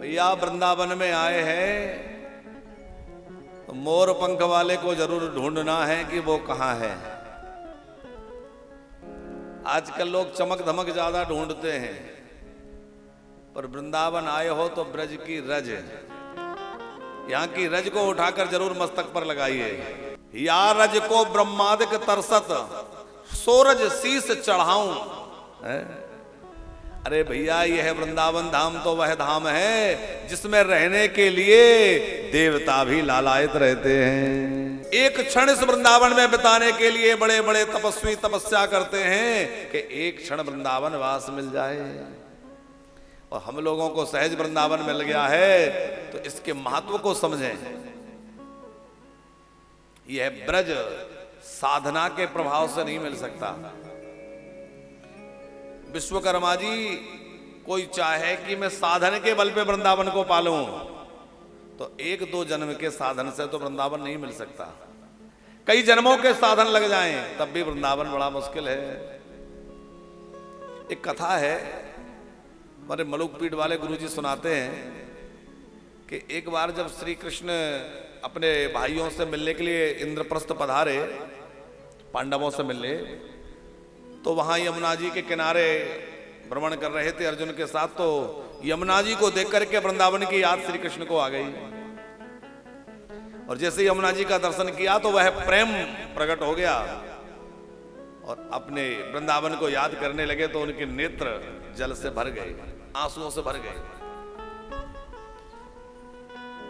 भैया वृंदावन में आए हैं तो मोर पंख वाले को जरूर ढूंढना है कि वो कहां है। आजकल लोग चमक धमक ज्यादा ढूंढते हैं, पर वृंदावन आए हो तो ब्रज की रज, यहां की रज को उठाकर जरूर मस्तक पर लगाइए। या रज को ब्रह्मादिक तरसत सोरज शीस चढ़ाऊं। अरे भैया यह वृंदावन धाम तो वह धाम है जिसमें रहने के लिए देवता भी लालायित रहते हैं। एक क्षण इस वृंदावन में बिताने के लिए बड़े बड़े तपस्वी तपस्या करते हैं कि एक क्षण वृंदावन वास मिल जाए। और हम लोगों को सहज वृंदावन मिल गया है तो इसके महत्व को समझें। यह ब्रज साधना के प्रभाव से नहीं मिल सकता। विश्वकर्मा जी कोई चाहे कि मैं साधन के बल पे वृंदावन को पालूं तो एक दो जन्म के साधन से तो वृंदावन नहीं मिल सकता। कई जन्मों के साधन लग जाएं तब भी वृंदावन बड़ा मुश्किल है। एक कथा है, हमारे मलुकपीठ वाले गुरुजी सुनाते हैं कि एक बार जब श्री कृष्ण अपने भाइयों से मिलने के लिए इंद्रप्रस्थ पधारे, पांडवों से मिलने, तो वहां यमुना जी के किनारे भ्रमण कर रहे थे अर्जुन के साथ। तो यमुना जी को देख करके वृंदावन की याद श्री कृष्ण को आ गई और जैसे यमुना जी का दर्शन किया तो वह प्रेम प्रकट हो गया और अपने वृंदावन को याद करने लगे तो उनके नेत्र जल से भर गए, आंसुओं से भर गए।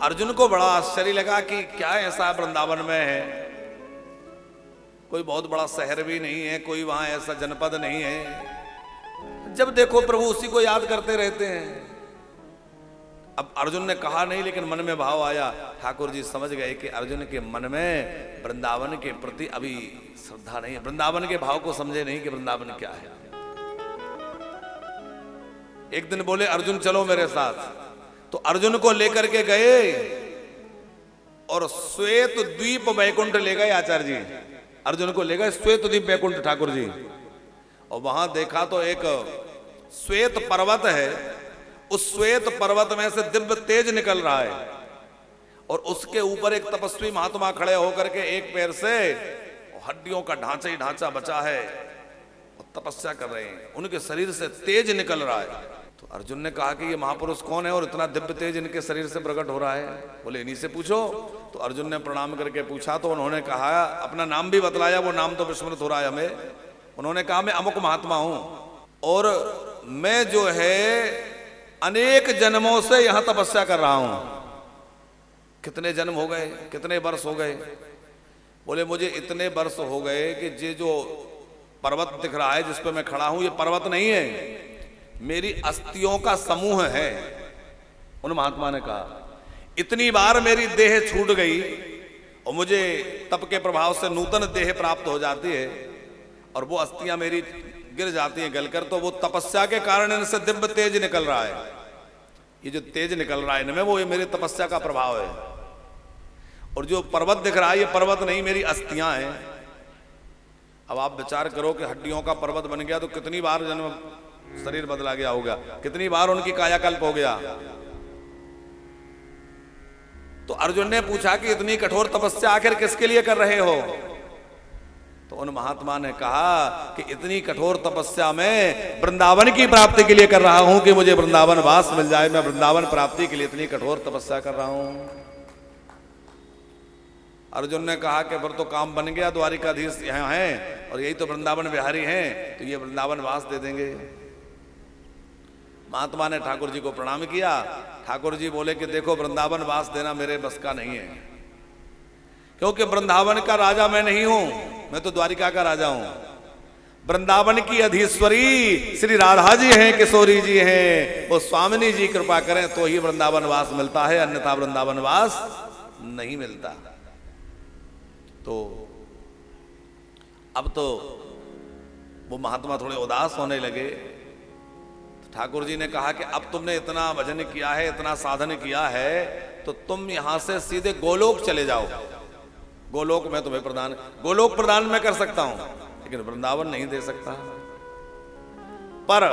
अर्जुन को बड़ा आश्चर्य लगा कि क्या ऐसा वृंदावन में है, कोई बहुत बड़ा शहर भी नहीं है, कोई वहां ऐसा जनपद नहीं है, जब देखो प्रभु उसी को याद करते रहते हैं। अब अर्जुन ने कहा नहीं लेकिन मन में भाव आया। ठाकुर जी समझ गए कि अर्जुन के मन में वृंदावन के प्रति अभी श्रद्धा नहीं है, वृंदावन के भाव को समझे नहीं कि वृंदावन क्या है। एक दिन बोले अर्जुन चलो मेरे साथ, तो अर्जुन को लेकर के गए और श्वेत द्वीप वैकुंठ ले गए आचार्य जी। अर्जुन को ले गए श्वेत द्वीप वैकुंठ ठाकुर जी, और वहां देखा तो एक श्वेत पर्वत है, उस श्वेत पर्वत में से दिव्य तेज निकल रहा है और उसके ऊपर एक तपस्वी महात्मा खड़े होकर के एक पैर से हड्डियों का ढांचा ही ढांचा बचा है और तपस्या कर रहे हैं, उनके शरीर से तेज निकल रहा है। तो अर्जुन ने कहा कि ये महापुरुष कौन है और इतना दिव्य तेज इनके शरीर से प्रकट हो रहा है। बोले इन्हीं से पूछो। तो अर्जुन ने प्रणाम करके पूछा तो उन्होंने कहा, अपना नाम भी बतलाया, वो नाम तो विस्मृत हो रहा है हमें। उन्होंने कहा मैं अमुक महात्मा हूं और मैं जो है अनेक जन्मों से यहां तपस्या कर रहा हूं। कितने जन्म हो गए, कितने वर्ष हो गए? बोले मुझे इतने वर्ष हो गए कि ये जो पर्वत दिख रहा है जिस पे मैं खड़ा हूं, ये पर्वत नहीं है, मेरी अस्थियों का समूह है। उन महात्मा ने कहा इतनी बार मेरी देह छूट गई और मुझे तप के प्रभाव से नूतन देह प्राप्त हो जाती है और वो अस्थियां मेरी गिर जाती हैं गलकर, तो वो तपस्या के कारण इनसे दिव्य तेज निकल रहा है। ये जो तेज निकल रहा है इनमें वो ये मेरी तपस्या का प्रभाव है। और जो पर्वत दिख रहा है ये पर्वत नहीं, मेरी अस्थियां हैं। अब आप विचार करो कि हड्डियों का पर्वत बन गया तो कितनी बार जन्म शरीर बदला गया होगा, कितनी बार उनकी कायाकल्प हो गया। तो अर्जुन ने पूछा कि इतनी कठोर तपस्या आखिर किसके लिए कर रहे हो? तो उन महात्मा ने कहा कि इतनी कठोर तपस्या में वृंदावन की प्राप्ति के लिए कर रहा हूं कि मुझे वृंदावन वास मिल जाए। मैं वृंदावन प्राप्ति के लिए इतनी कठोर तपस्या कर रहा हूं। अर्जुन ने कहा कि फिर तो काम बन गया, द्वारिकाधीश यहाँ हैं और यही तो वृंदावन बिहारी हैं, तो ये वृंदावन वास दे देंगे। महात्मा ने ठाकुर जी को प्रणाम किया। ठाकुर जी बोले कि देखो वृंदावन वास देना मेरे बस का नहीं है, क्योंकि वृंदावन का राजा मैं नहीं हूं, मैं तो द्वारिका का राजा हूं। वृंदावन की अधीश्वरी श्री राधा जी हैं, किशोरी जी हैं, वो स्वामिनी जी कृपा करें तो ही वृंदावन वास मिलता है, अन्यथा वृंदावन वास नहीं मिलता। तो अब तो वो महात्मा थोड़े उदास होने लगे। ठाकुर जी ने कहा कि अब तुमने इतना भजन किया है, इतना साधन किया है, तो तुम यहां से सीधे गोलोक चले जाओ। गोलोक में तुम्हें प्रदान, गोलोक प्रदान मैं कर सकता हूं लेकिन वृंदावन नहीं दे सकता। पर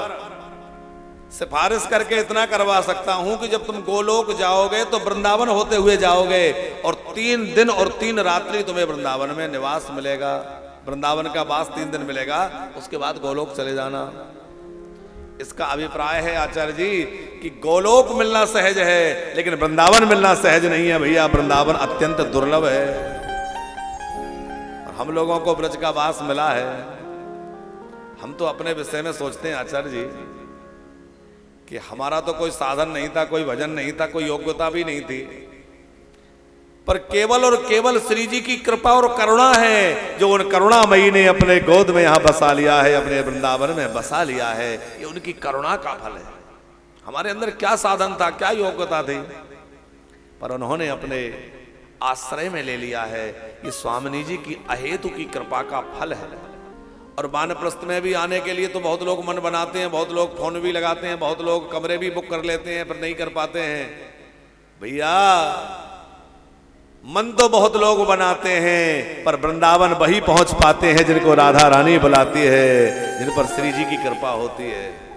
सिफारिश करके इतना करवा सकता हूं कि जब तुम गोलोक जाओगे तो वृंदावन होते हुए जाओगे और 3 दिन और 3 रात्रि तुम्हें वृंदावन में निवास मिलेगा। वृंदावन का वास 3 दिन मिलेगा, उसके बाद गोलोक चले जाना। इसका अभिप्राय है आचार्य जी कि गोलोक मिलना सहज है लेकिन वृंदावन मिलना सहज नहीं है भैया। वृंदावन अत्यंत दुर्लभ है और हम लोगों को ब्रज का वास मिला है। हम तो अपने विषय में सोचते हैं आचार्य जी कि हमारा तो कोई साधन नहीं था, कोई भजन नहीं था, कोई योग्यता भी नहीं थी, पर केवल और केवल श्री जी की कृपा और करुणा है जो उन करुणामयी ने अपने गोद में यहां बसा लिया है, अपने वृंदावन में बसा लिया है। ये उनकी करुणा का फल है। हमारे अंदर क्या साधन था, क्या योग्यता थी, पर उन्होंने अपने आश्रय में ले लिया है। ये स्वामिनी जी की अहेतु की कृपा का फल है। और वानप्रस्थ में भी आने के लिए तो बहुत लोग मन बनाते हैं, बहुत लोग फोन भी लगाते हैं, बहुत लोग कमरे भी बुक कर लेते हैं, पर नहीं कर पाते हैं। भैया मन तो बहुत लोग बनाते हैं, पर वृंदावन वही पहुंच पाते हैं जिनको राधा रानी बुलाती है, जिन पर श्री जी की कृपा होती है।